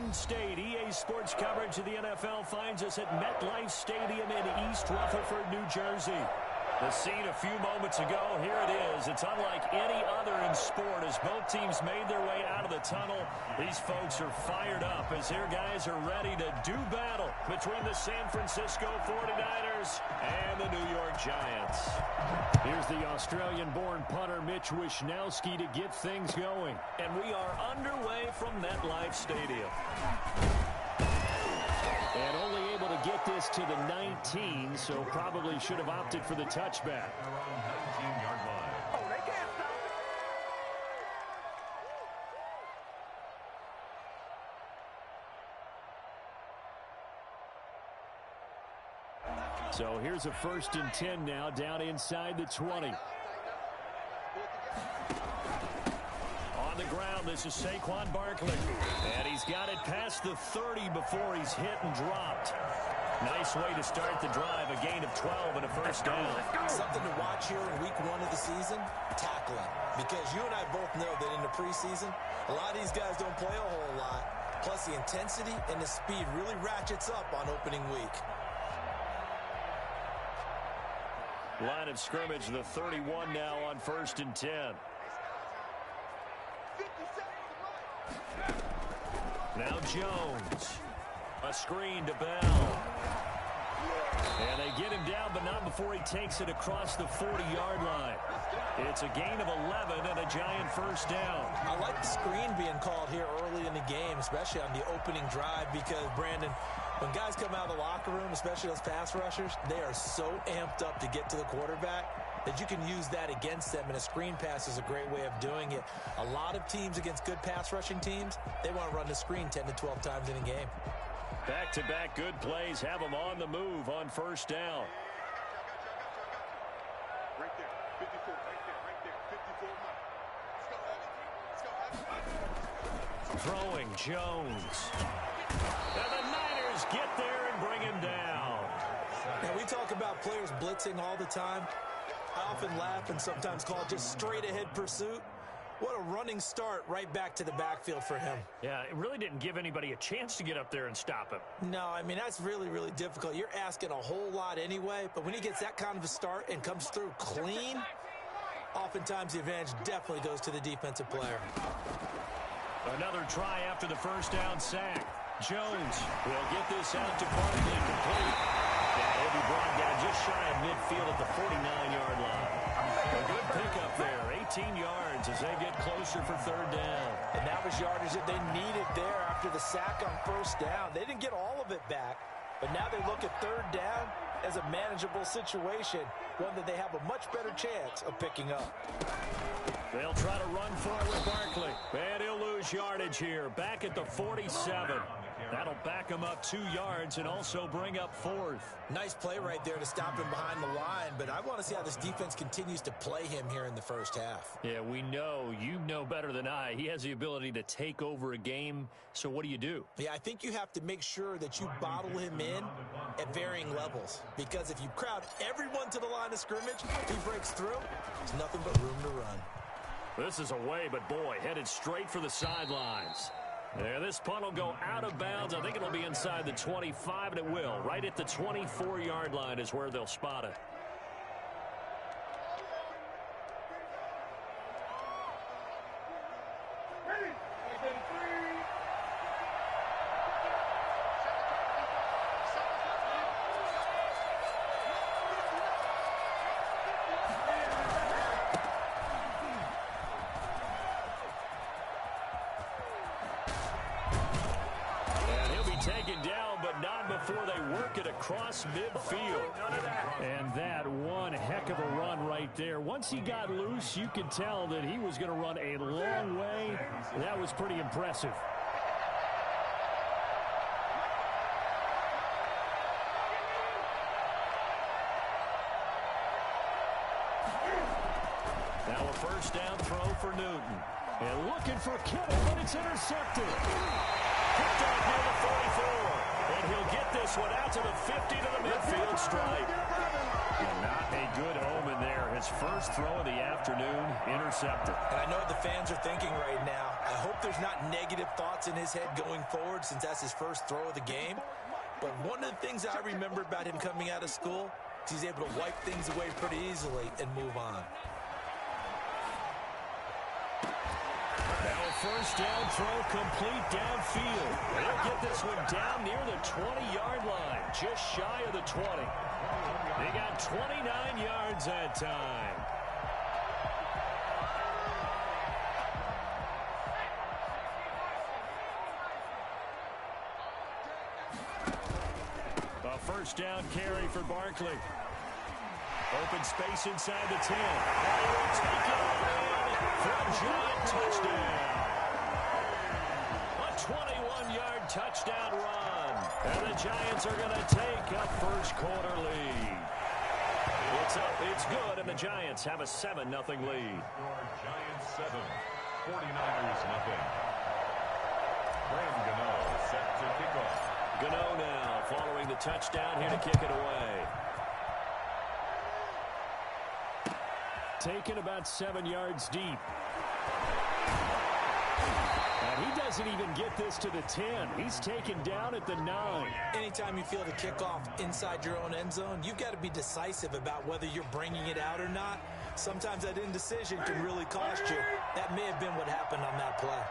Garden State. EA Sports coverage of the NFL finds us at MetLife Stadium in East Rutherford, New Jersey. The scene a few moments ago, here it is. It's unlike any other in sport as both teams made their way out of the tunnel. These folks are fired up as their guys are ready to do battle between the San Francisco 49ers and the New York Giants. Here's the Australian-born punter Mitch Wishnowsky to get things going. And we are underway from MetLife Stadium. And only able to get this to the 19, so probably should have opted for the touchback. So here's a 1st and 10 now, down inside the 20. The ground, this is Saquon Barkley. And he's got it past the 30 before he's hit and dropped. Nice way to start the drive, a gain of 12 and a first down. Something to watch here in week 1 of the season, tackling. Because you and I both know that in the preseason, a lot of these guys don't play a whole lot. Plus the intensity and the speed really ratchets up on opening week. Line of scrimmage, the 31 now on 1st and 10. Now Jones. A screen to Bell. And they get him down, but not before he takes it across the 40-yard line. It's a gain of 11 and a Giant first down. I like the screen being called here early in the game, especially on the opening drive, because, Brandon, when guys come out of the locker room, especially those pass rushers, they are so amped up to get to the quarterback that you can use that against them, and a screen pass is a great way of doing it. A lot of teams against good pass rushing teams, they want to run the screen 10 to 12 times in a game. Back-to-back good plays have them on the move on first down. Right there, 54, right there, 54. Throwing Jones. And the Niners get there and bring him down. Now, we talk about players blitzing all the time. I often laugh and sometimes call it just straight-ahead pursuit. What a running start right back to the backfield for him. Yeah, it really didn't give anybody a chance to get up there and stop him. No, I mean, that's really, really difficult. You're asking a whole lot anyway, but when he gets that kind of a start and comes through clean, oftentimes the advantage definitely goes to the defensive player. Another try after the first down sack. Jones will get this out to Barkley complete. And he'll be brought down just shy of midfield at the 49-yard line. A good pickup there, 18 yards as they get closer for 3rd down. And that was yardage that they needed there after the sack on first down. They didn't get all of it back, but now they look at 3rd down as a manageable situation, one that they have a much better chance of picking up. They'll try to run for it with Barkley. And he'll lose yardage here, back at the 47. That'll back him up 2 yards and also bring up 4th. Nice play right there to stop him behind the line, but I want to see how this defense continues to play him here in the first half. Yeah, we know. You know better than I. He has the ability to take over a game, so what do? Yeah, I think you have to make sure that you bottle him in at varying levels, because if you crowd everyone to the line of scrimmage, if he breaks through, there's nothing but room to run. This is away, but boy, headed straight for the sidelines. Yeah, this punt will go out of bounds. I think it'll be inside the 25, and it will. Right at the 24-yard line is where they'll spot it. Taken down, but not before they work it across midfield. And that one heck of a run right there. Once he got loose, you could tell that he was going to run a long way. That was pretty impressive. Now a first down throw for Newton. And looking for Kittle, but it's intercepted. Picked off near the 44. And he'll get this one out to the 50 to the midfield stripe. And not a good omen there. His first throw of the afternoon intercepted. And I know what the fans are thinking right now. I hope there's not negative thoughts in his head going forward since that's his first throw of the game. But one of the things I remember about him coming out of school is he's able to wipe things away pretty easily and move on. Now a first down throw complete downfield. They'll get this one down near the 20-yard line, just shy of the 20. They got 29 yards that time. A first down carry for Barkley. Open space inside the 10. And he will take it in for a giant touchdown. A 21-yard touchdown run. And the Giants are going to take a first quarter lead. It's up, it's good, and the Giants have a 7-0 lead. Giants 7, 49ers nothing. Graham Gano set to kick off. Gano now following the touchdown here to kick it away. Taken about 7 yards deep. And he doesn't even get this to the 10. He's taken down at the 9. Anytime you feel the kickoff inside your own end zone, you've got to be decisive about whether you're bringing it out or not. Sometimes that indecision can really cost you. That may have been what happened on that play.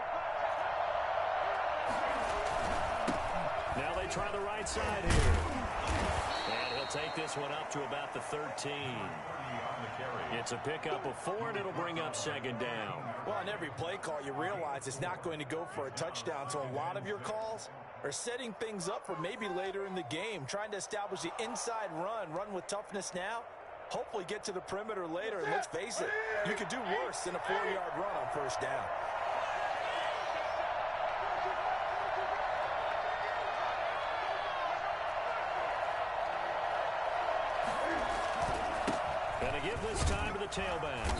Now they try the right side here. And he'll take this one up to about the 13. It's a pickup of 4, and it'll bring up second down. Well, on every play call, you realize it's not going to go for a touchdown, so a lot of your calls are setting things up for maybe later in the game, trying to establish the inside run with toughness now, hopefully get to the perimeter later, and let's face it, you could do worse than a 4-yard run on first down. This time to the tailback.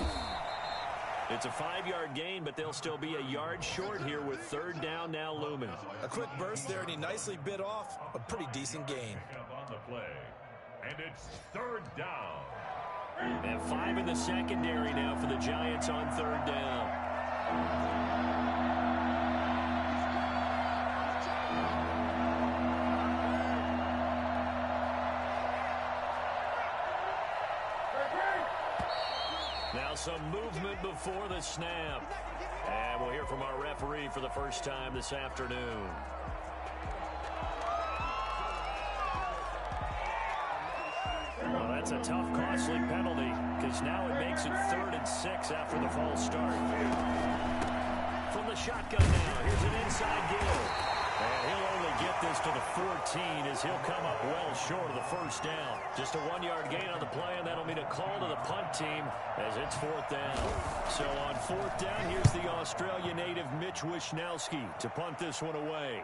It's a 5-yard gain, but they'll still be a yard short here with third down now looming. A quick burst there, and he nicely bit off a pretty decent gain. On the play, and it's third down. And 5 in the secondary now for the Giants on third down. Now some movement before the snap. And we'll hear from our referee for the first time this afternoon. Well, that's a tough, costly penalty because now it makes it 3rd and 6 after the false start. From the shotgun now, here's an inside give. And he'll only get this to the 14 as he'll come up well short of the first down. Just a 1-yard gain on the play, and that'll mean a call to the punt team as it's 4th down. So on 4th down, here's the Australia native Mitch Wishnowsky to punt this one away.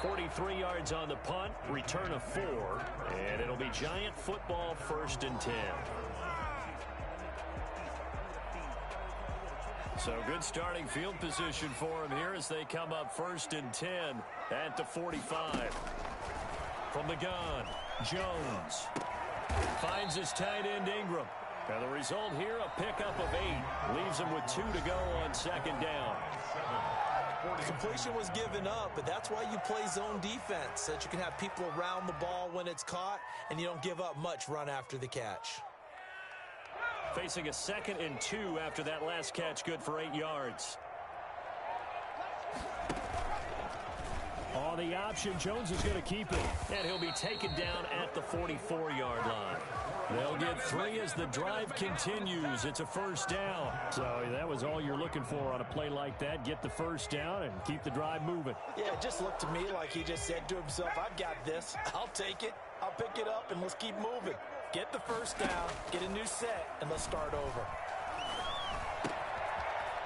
43 yards on the punt, return of 4, and it'll be Giant football 1st and 10. So good starting field position for him here as they come up 1st and 10 at the 45. From the gun, Jones finds his tight end Ingram. And the result here, a pickup of 8. Leaves him with 2 to go on second down. Completion was given up, but that's why you play zone defense, so that you can have people around the ball when it's caught, and you don't give up much run after the catch. Facing a 2nd and 2 after that last catch, good for 8 yards. On the option, Jones is going to keep it. And he'll be taken down at the 44-yard line. They'll get 3 as the drive continues. It's a 1st down. So that was all you're looking for on a play like that. Get the 1st down and keep the drive moving. Yeah, it just looked to me like he just said to himself, I've got this. I'll take it. I'll pick it up, and let's keep moving. Get the 1st down, get a new set, and let's start over.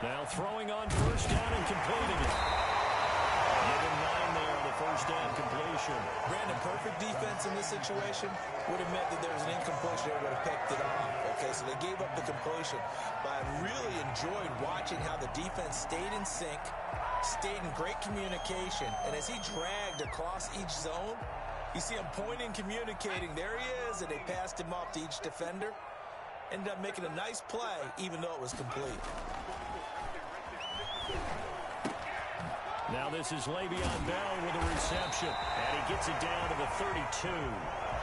Now throwing on 1st down and completing it. Give him 9 there on the 1st down completion. Brandon, perfect defense in this situation would have meant that there was an incompletion. They would have picked it off. Okay, so they gave up the completion. But I really enjoyed watching how the defense stayed in sync, stayed in great communication, and as he dragged across each zone, You see him pointing, communicating. There he is, and they passed him off to each defender. Ended up making a nice play, even though it was complete. Now this is Le'Veon Bell with a reception, and he gets it down to the 32.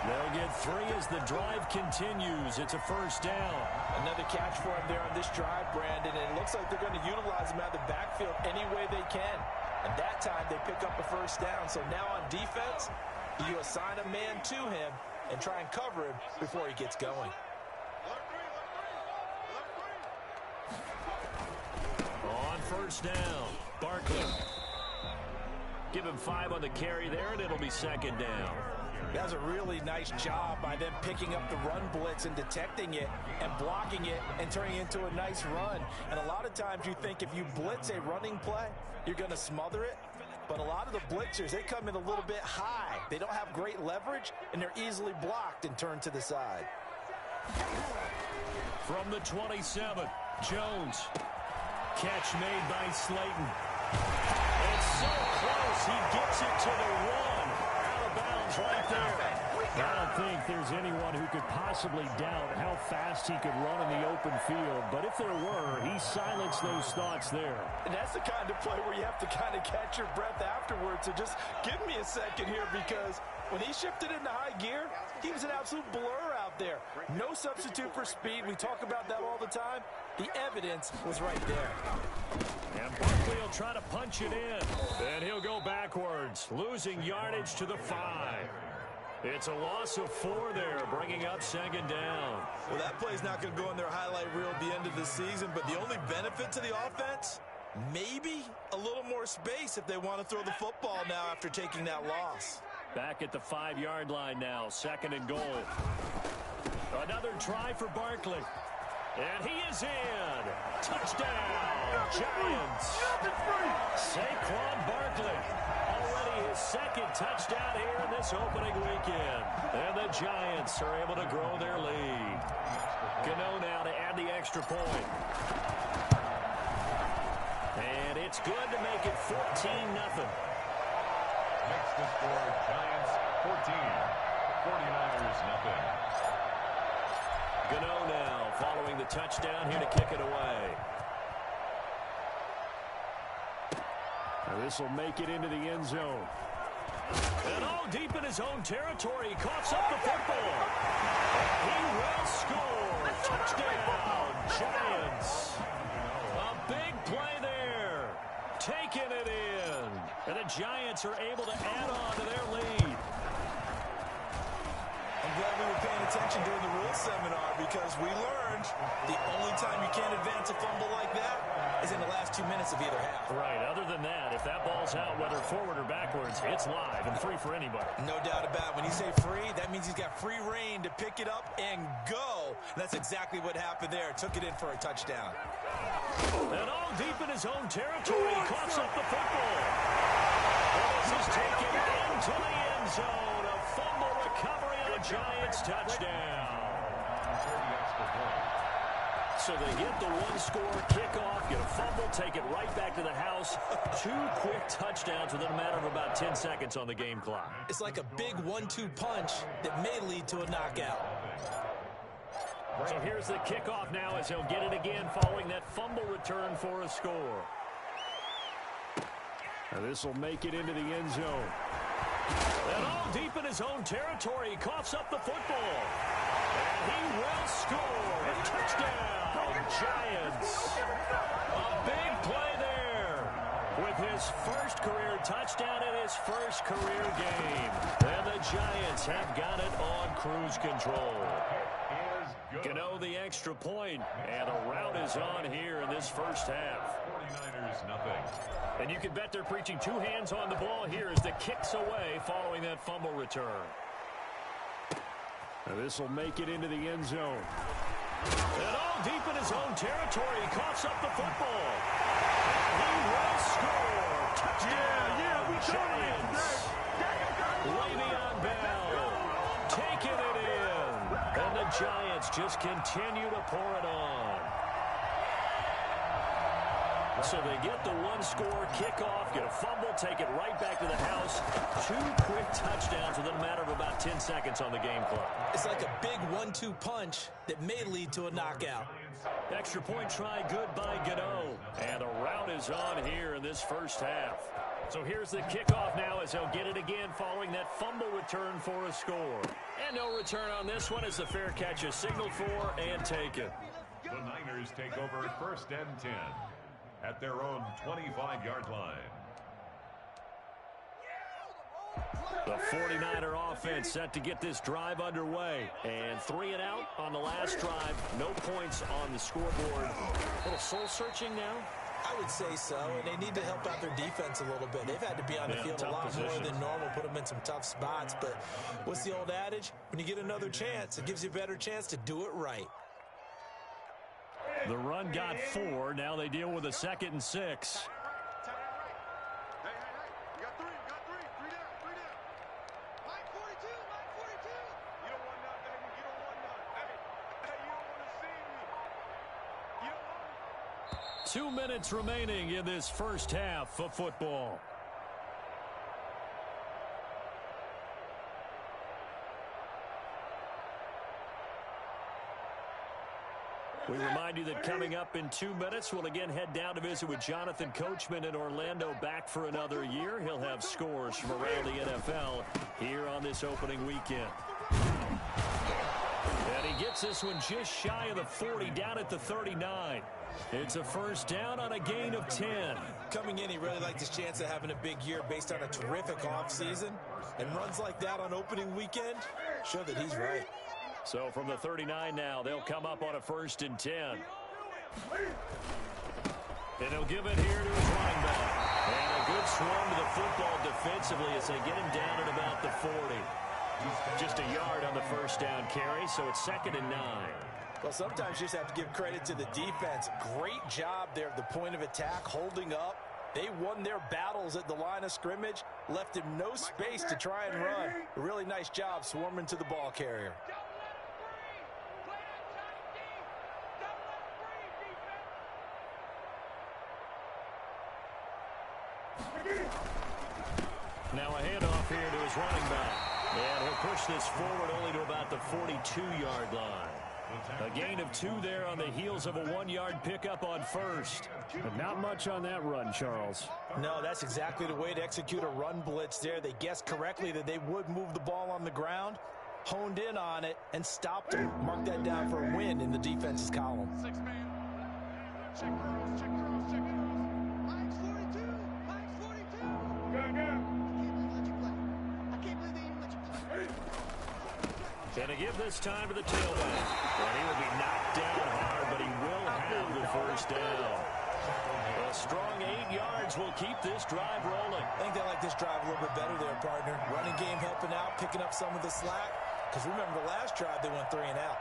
They'll get 3 as the drive continues. It's a first down. Another catch for him there on this drive, Brandon, and it looks like they're going to utilize him out of the backfield any way they can. And that time they pick up a first down. So now on defense, you assign a man to him and try and cover him before he gets going. On first down, Barkley. Give him 5 on the carry there, and it'll be second down. That was a really nice job by them picking up the run blitz and detecting it and blocking it and turning it into a nice run. And a lot of times you think if you blitz a running play, you're going to smother it. But a lot of the blitzers, they come in a little bit high. They don't have great leverage, and they're easily blocked and turned to the side. From the 27, Jones. Catch made by Slayton. It's so close. He gets it to the one. Out of bounds right there. I don't think there's anyone who could possibly doubt how fast he could run in the open field. But if there were, he silenced those thoughts there. And that's the kind of play where you have to kind of catch your breath afterwards. So just give me a second here, because when he shifted into high gear, he was an absolute blur out there. No substitute for speed. We talk about that all the time. The evidence was right there. And Barkley will try to punch it in. And he'll go backwards, losing yardage to the 5. It's a loss of 4 there, bringing up second down. Well, that play's not going to go in their highlight reel at the end of the season, but the only benefit to the offense, maybe a little more space if they want to throw the football now after taking that loss. Back at the 5-yard line now, second and goal. Another try for Barkley. And he is in. Touchdown, Giants. Saquon Barkley. Already his second touchdown here in this opening weekend. And the Giants are able to grow their lead. Gano now to add the extra point. And it's good to make it 14-0. Makes the score Giants 14, 49ers nothing. Gano now following the touchdown here to kick it away. Now this will make it into the end zone. And all deep in his own territory, he coughs up the football. He will score. Touchdown, Giants. A big play there. Taking it in. And the Giants are able to add on to their lead. I'm glad we were paying attention during the rules seminar, because we learned the only time you can't advance a fumble like that is in the last 2 minutes of either half. Right. Other than that, if that ball's out, whether forward or backwards, it's live and free for anybody. No doubt about it. When you say free, that means he's got free reign to pick it up and go. And that's exactly what happened there. Took it in for a touchdown. And all deep in his own territory, he coughs up the football. And this is taken into the end zone. A fumble recovery on a Giants touchdown. So they get the one-score kickoff, get a fumble, take it right back to the house. 2 quick touchdowns within a matter of about 10 seconds on the game clock. It's like a big 1-2 punch that may lead to a knockout. So here's the kickoff now as he'll get it again following that fumble return for a score. Now this will make it into the end zone. And all deep in his own territory, he coughs up the football. And he will score. A touchdown, Giants. A big play there with his first career touchdown in his first career game. And the Giants have got it on cruise control. Gano the extra point, and the rout is on here in this first half. 49ers nothing. And you can bet they're preaching 2 hands on the ball here as the kick's away following that fumble return. Now this will make it into the end zone. And all deep in his own territory, he coughs up the football. He will score. Touchdown, Giants. Le'Veon Bell taking it in. And the Giants just continue to pour it on. So they get the one-score kickoff, get a fumble, take it right back to the house. 2 quick touchdowns within a matter of about 10 seconds on the game clock. It's like a big 1-2 punch that may lead to a knockout. Extra point try good by Gano. And the rout is on here in this first half. So here's the kickoff now as they'll get it again following that fumble return for a score. And no return on this one as the fair catch is signaled for and taken. The Niners take over 1st and 10 at their own 25-yard line. The 49er offense set to get this drive underway. And 3 and out on the last drive. No points on the scoreboard. A little soul-searching now. I would say so, and they need to help out their defense a little bit. They've had to be on the field a lot more than normal, put them in some tough spots. But what's the old adage? When you get another chance, it gives you a better chance to do it right. The run got 4. Now they deal with a 2nd and 6. Line 42, line 42. You don't want none, baby. You don't want none. Hey, you don't want to see me. You don't want 2 minutes remaining in this first half of football. We remind you that coming up in 2 minutes, we'll again head down to visit with Jonathan Coachman in Orlando, back for another year. He'll have scores from around the NFL here on this opening weekend. And he gets this one just shy of the 40, down at the 39. It's a first down on a gain of 10. Coming in, he really liked his chance of having a big year based on a terrific offseason. And runs like that on opening weekend show that he's right. So from the 39 now, they'll come up on a 1st and 10. And he'll give it here to his running back. And a good swarm to the football defensively as they get him down at about the 40. Just a yard on the first down carry, so it's 2nd and 9. Well, sometimes you just have to give credit to the defense. Great job there at the point of attack, holding up. They won their battles at the line of scrimmage, left him no space to try and run. A really nice job swarming to the ball carrier. Now a handoff here to his running back. And he'll push this forward only to about the 42-yard line. A gain of 2 there on the heels of a 1-yard pickup on 1st. But not much on that run, Charles. No, that's exactly the way to execute a run blitz there. They guessed correctly that they would move the ball on the ground, honed in on it, and stopped him. Mark that down for a win in the defense's column. 6-man. Check cross, check cross, check cross. Line 42, line 42. I can't believe they even let you play. Going to give this time to the tailback. And he will be knocked down hard, but he will have the first down. A strong 8 yards will keep this drive rolling. I think they like this drive a little bit better there, partner. Running game helping out, picking up some of the slack. Because remember, the last drive, they went 3 and out.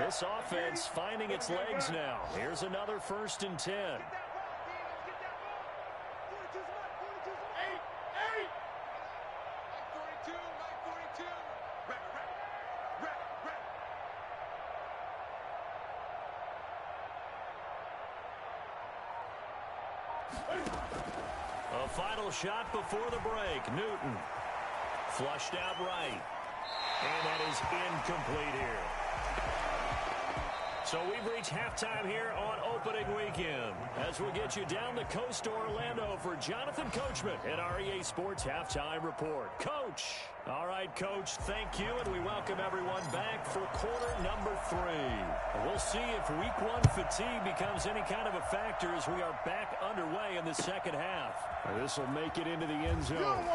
This offense finding its legs now. Here's another 1st and 10. A final shot before the break. Newton flushed out right. And that is incomplete here. So we've reached halftime here on opening weekend as we get you down the coast to Orlando for Jonathan Coachman at our EA Sports Halftime Report. Coach. All right, Coach, thank you, and we welcome everyone back for quarter number 3. We'll see if week 1 fatigue becomes any kind of a factor as we are back underway in the second half. This will make it into the end zone.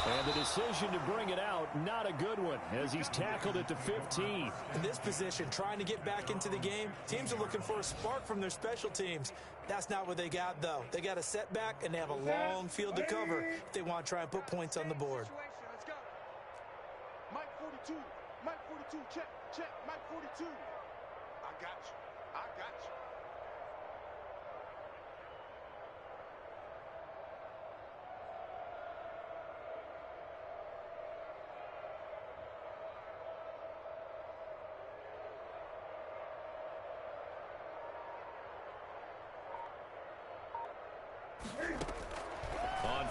And the decision to bring it out, not a good one, as he's tackled at the 15. In this position, trying to get back into the game, teams are looking for a spark from their special teams. That's not what they got, though. They got a setback, and they have a long field to cover if they want to try and put points on the board. Let's go. Mike 42. Mike 42. Check. Check. Mike 42. I got you. I got you.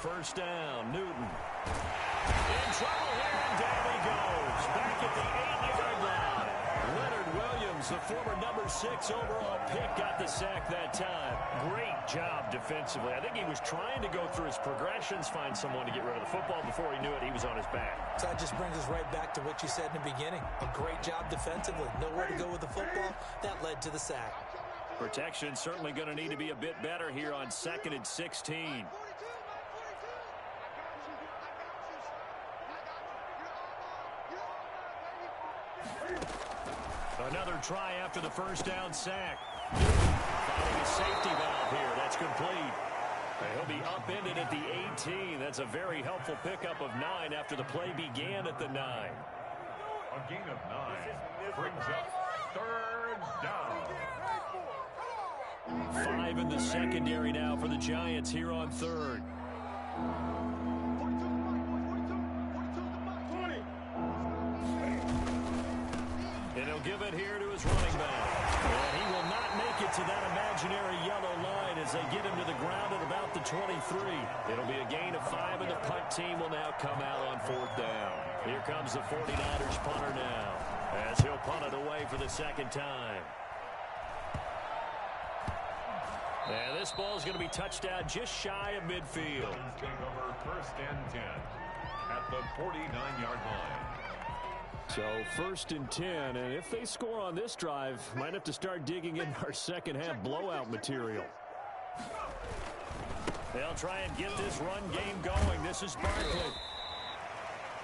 first down. Newton in trouble here, and down he goes. Back at the 8-yard line. Leonard Williams, the former number 6 overall pick, got the sack that time. Great job defensively. I think he was trying to go through his progressions, find someone to get rid of the football. Before he knew it, he was on his back. So that just brings us right back to what you said in the beginning. A great job defensively. Nowhere to go with the football. That led to the sack. Protection certainly going to need to be a bit better here on 2nd and 16. Another try after the first down sack. Finding a safety valve here. That's complete. He'll be upended at the 18. That's a very helpful pickup of 9 after the play began at the 9. A gain of 9 brings up 3rd down. 5 in the secondary now for the Giants here on 3rd. And he'll give it here to his running back. And he will not make it to that imaginary yellow line as they get him to the ground at about the 23. It'll be a gain of 5, and the punt team will now come out on 4th down. Here comes the 49ers punter now as he'll punt it away for the 2nd time. And this ball is going to be touched down just shy of midfield. Take over 1st and 10 at the 49-yard line. So 1st and 10, and if they score on this drive, might have to start digging in our second half blowout material. They'll try and get this run game going. This is Barkley.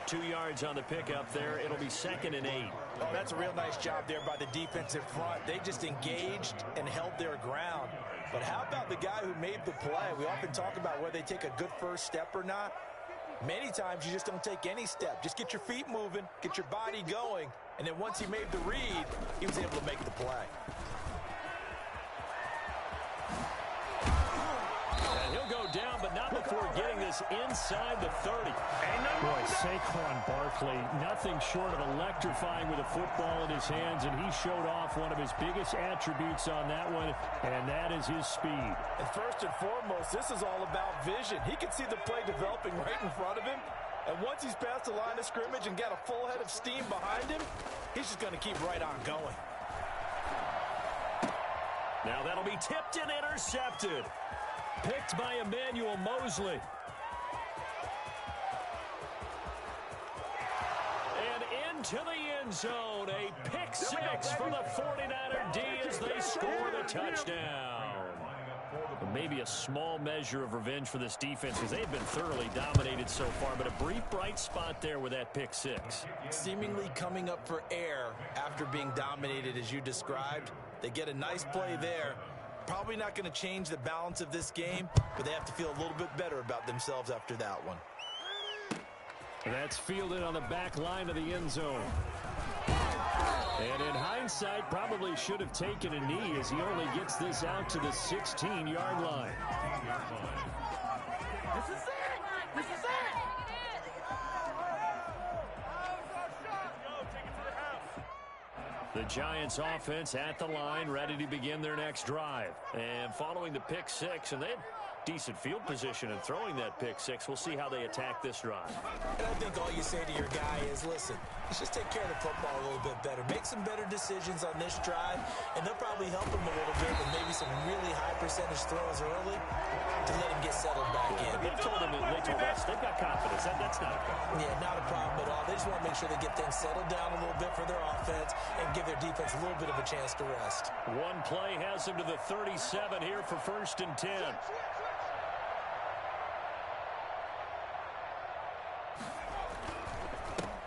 2 yards on the pickup there. It'll be 2nd and 8. Oh, that's a real nice job there by the defensive front. They just engaged and held their ground. But how about the guy who made the play? We often talk about whether they take a good first step or not. Many times you just don't take any step. Just get your feet moving, get your body going, and then once he made the read, he was able to make the play. And he'll go down, but not before getting this inside the 30. Boy, Saquon Barkley, nothing short of electrifying with a football in his hands, and he showed off one of his biggest attributes on that one, and that is his speed. And first and foremost, this is all about vision. He can see the play developing right in front of him, and once he's past the line of scrimmage and got a full head of steam behind him, he's just going to keep right on going. Now that'll be tipped and intercepted. Picked by Emmanuel Mosley. And into the end zone. A pick 6 for the 49er D as they score the touchdown. Maybe a small measure of revenge for this defense because they've been thoroughly dominated so far, but a brief bright spot there with that pick 6. Seemingly coming up for air after being dominated as you described. They get a nice play there. Probably not going to change the balance of this game, but they have to feel a little bit better about themselves after that one. That's fielded on the back line of the end zone. And in hindsight, probably should have taken a knee as he only gets this out to the 16-yard line. This is it! This is it! The Giants offense at the line, ready to begin their next drive. And following the pick 6, and they had decent field position in throwing that pick 6. We'll see how they attack this drive. And I think all you say to your guy is, listen, let's just take care of the football a little bit better. Make some better decisions on this drive, and they'll probably help him a little bit with maybe some really high percentage throws early to let him get settled back in. They told us they've got confidence. That's not a problem. Yeah, not a problem at all. They just want to make sure they get things settled down a little bit for their offense and give their defense a little bit of a chance to rest. One play has him to the 37 here for 1st and 10.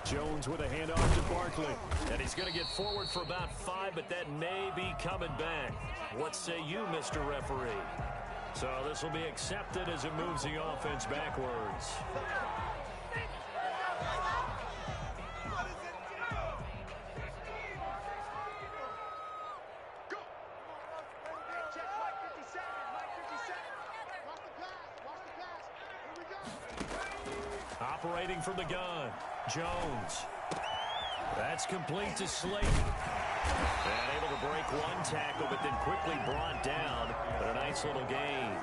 Jones with a handoff to Barkley. And he's going to get forward for about 5, but that may be coming back. What say you, Mr. Referee? So this will be accepted as it moves the offense backwards. Operating from the gun, Jones. That's complete to Slayton. And able to break one tackle, but then quickly brought down. But a nice little gain.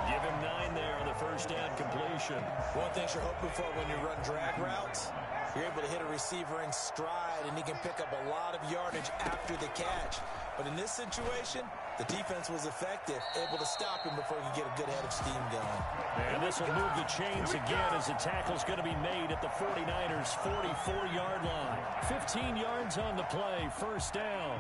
Give him 9 there on the first down completion. One thing you're hoping for when you run drag routes, you're able to hit a receiver in stride, and he can pick up a lot of yardage after the catch. But in this situation, the defense was effective, able to stop him before he could get a good head of steam going. And this will move the chains again as the tackle's going to be made at the 49ers' 44-yard line. 15 yards on the play, first down.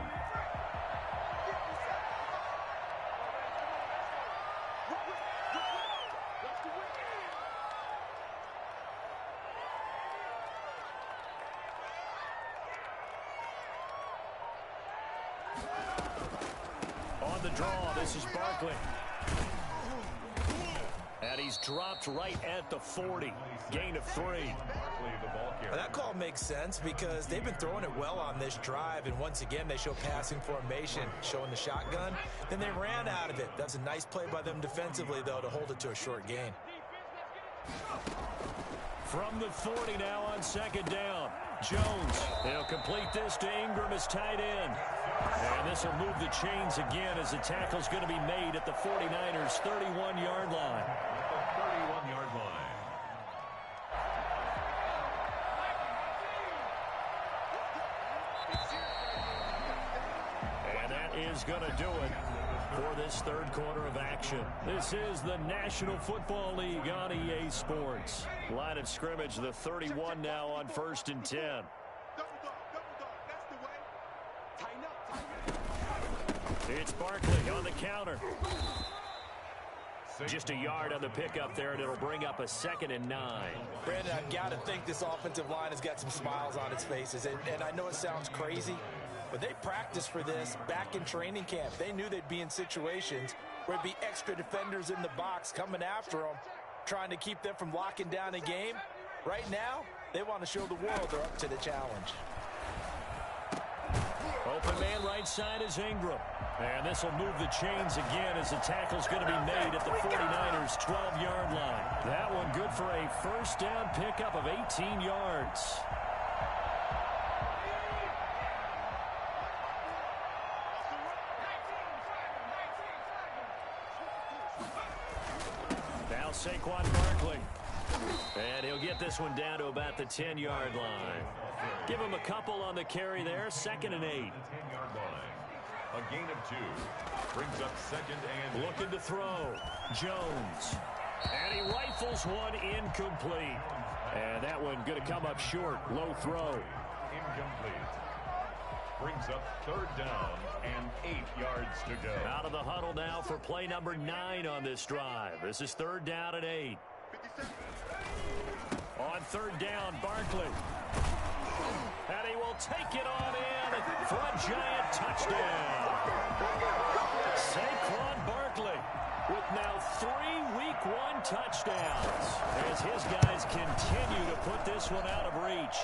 On the draw, this is Barkley. And he's dropped right at the 40. Gain of 3. That call makes sense because they've been throwing it well on this drive, and once again they show passing formation, showing the shotgun. Then they ran out of it. That's a nice play by them defensively, though, to hold it to a short gain. From the 40 now on second down. Jones, he'll complete this to Ingram as tight end. And this will move the chains again as the tackle's going to be made at the 49ers' 31-yard line. 31-yard line. And that is going to do it for this third quarter of action. This is the National Football League on EA Sports. Line of scrimmage, the 31 now on 1st and 10. It's Barkley on the counter. Just a yard on the pickup there, and it'll bring up a 2nd and 9. Brandon, I've got to think this offensive line has got some smiles on its faces. And I know it sounds crazy, but they practiced for this back in training camp. They knew they'd be in situations where there'd be extra defenders in the box coming after them, trying to keep them from locking down a game. Right now, they want to show the world they're up to the challenge. Open man right side is Ingram. And this will move the chains again as the tackle's going to be made at the 49ers' 12-yard line. That one good for a first down pickup of 18 yards. Now Saquon Barkley. And he'll get this one down to about the 10-yard line. Give him a couple on the carry there. 2nd and 8. 10-yard line. A gain of 2. Brings up 2nd and... Looking to throw. Jones. And he rifles one incomplete. And that one going to come up short. Low throw. Incomplete. Brings up 3rd down and 8 yards to go. Out of the huddle now for play number 9 on this drive. This is 3rd down and 8. On 3rd down, Barkley. And he will take it on in for a giant touchdown. Saquon Barkley with now 3 Week 1 touchdowns as his guys continue to put this one out of reach.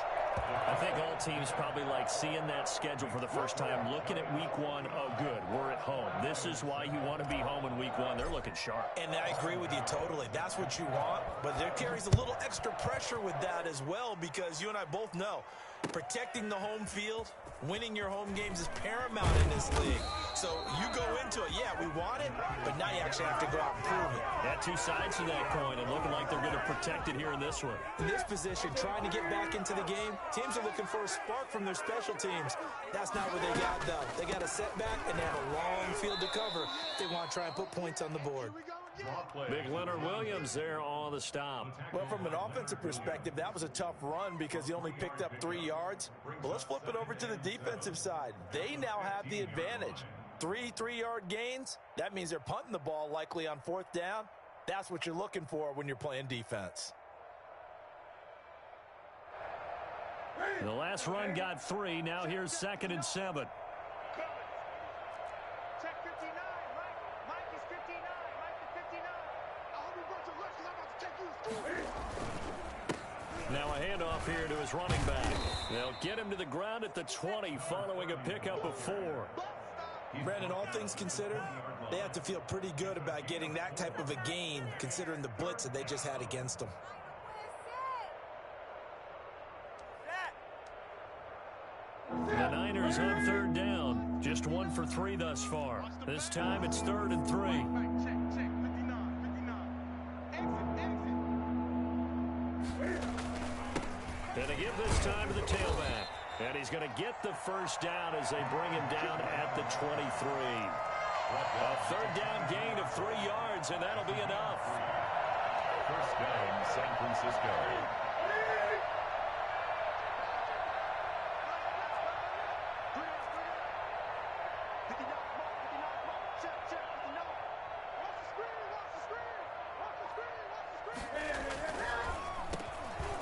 I think all teams probably like seeing that schedule for the first time, looking at Week 1. Oh, good, we're at home. This is why you want to be home in Week 1. They're looking sharp. And I agree with you totally. That's what you want, but there carries a little extra pressure with that as well because you and I both know protecting the home field, winning your home games is paramount in this league. So you go into it, yeah, we want it, but now you actually have to go out and prove it. Yeah, 2 sides to that coin, and looking like they're going to protect it here in this one. In this position, trying to get back into the game, teams are looking for a spark from their special teams. That's not what they got, though. They got a setback, and they have a long field to cover if they want to try and put points on the board. Big Leonard Williams there on the stop. Well, from an offensive perspective, that was a tough run because he only picked up 3 yards. But let's flip it over to the defensive side. They now have the advantage. 3 3-yard gains, that means they're punting the ball likely on 4th down. That's what you're looking for when you're playing defense. The last run got 3. Now here's 2nd and 7. Check 59, Mike is 59, Mike is 59. I hope you brought your lunch because I'm about to take you to school. Now a handoff here to his running back. They'll get him to the ground at the 20 following a pickup of 4. Brandon, all things considered, they have to feel pretty good about getting that type of a gain considering the blitz that they just had against them. The Niners on 3rd down. Just 1 for 3 thus far. This time it's 3rd and 3. Check, 59, 59. And they give this time to the tailback. And he's going to get the first down as they bring him down at the 23. A third down gain of 3 yards, and that'll be enough. First down, San Francisco.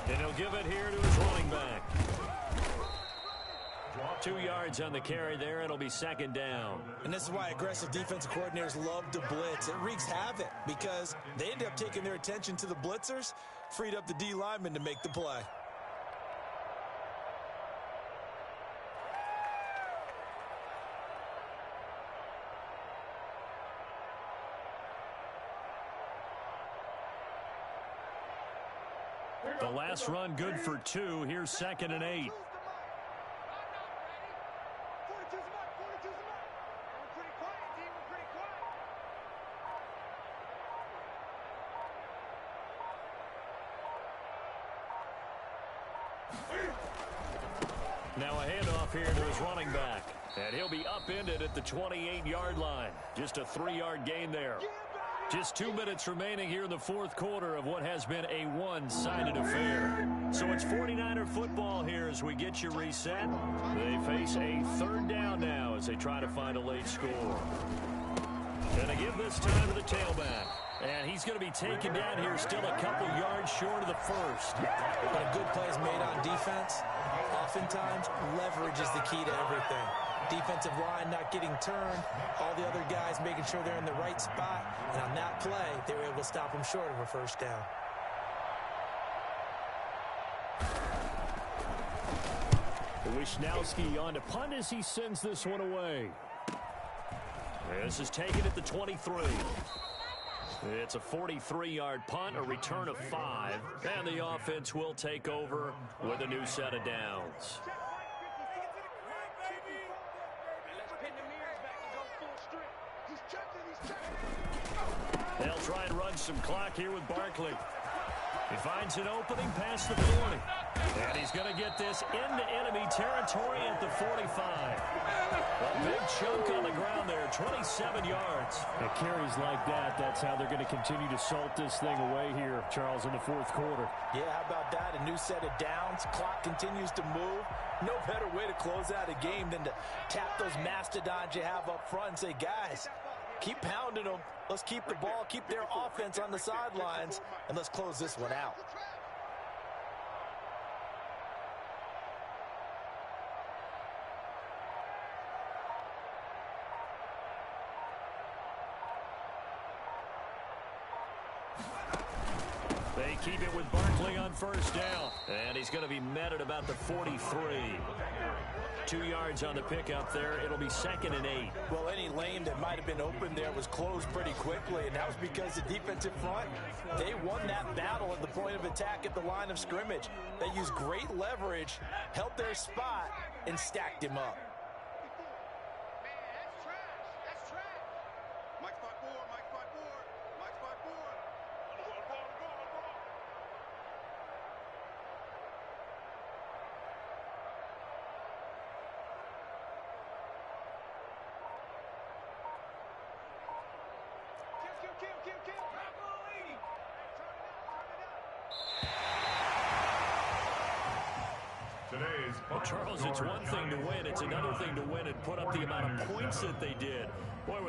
And he'll give it here to his running back. 2 yards on the carry there. It'll be second down. And this is why aggressive defensive coordinators love to blitz. It wreaks havoc because they end up taking their attention to the blitzers, freed up the D lineman to make the play. The last run good for 2. Here's 2nd and 8. Now a handoff here to his running back. And he'll be upended at the 28-yard line. Just a 3-yard gain there. Just 2 minutes remaining here in the fourth quarter of what has been a one-sided affair. So it's 49er football here as we get you reset. They face a third down now as they try to find a late score. And they give this time to the tailback. And he's going to be taken down here still a couple yards short of the first. When a good play is made on defense, oftentimes leverage is the key to everything. Defensive line not getting turned, all the other guys making sure they're in the right spot, and on that play, they were able to stop them short of a first down. Wishnowski on to punt as he sends this one away. This is taken at the 23. It's a 43-yard punt, a return of 5, and the offense will take over with a new set of downs. They'll try and run some clock here with Barkley. He finds an opening past the 40. And he's going to get this into enemy territory at the 45. A big chunk on the ground there, 27 yards. At carries like that, that's how they're going to continue to salt this thing away here, Charles, in the fourth quarter. Yeah, how about that? A new set of downs. Clock continues to move. No better way to close out a game than to tap those mastodons you have up front and say, guys, keep pounding them. Let's keep the ball, keep their offense on the sidelines, and let's close this one out. They keep it with Barkley on first down. And he's going to be met at about the 43. 2 yards on the pickup there. It'll be 2nd and 8. Well, any lane that might have been open there was closed pretty quickly, and that was because the defensive front, they won that battle at the point of attack at the line of scrimmage. They used great leverage, held their spot, and stacked him up. Well, Charles, it's one thing to win. It's another thing to win and put up the amount of points that they did. Boy,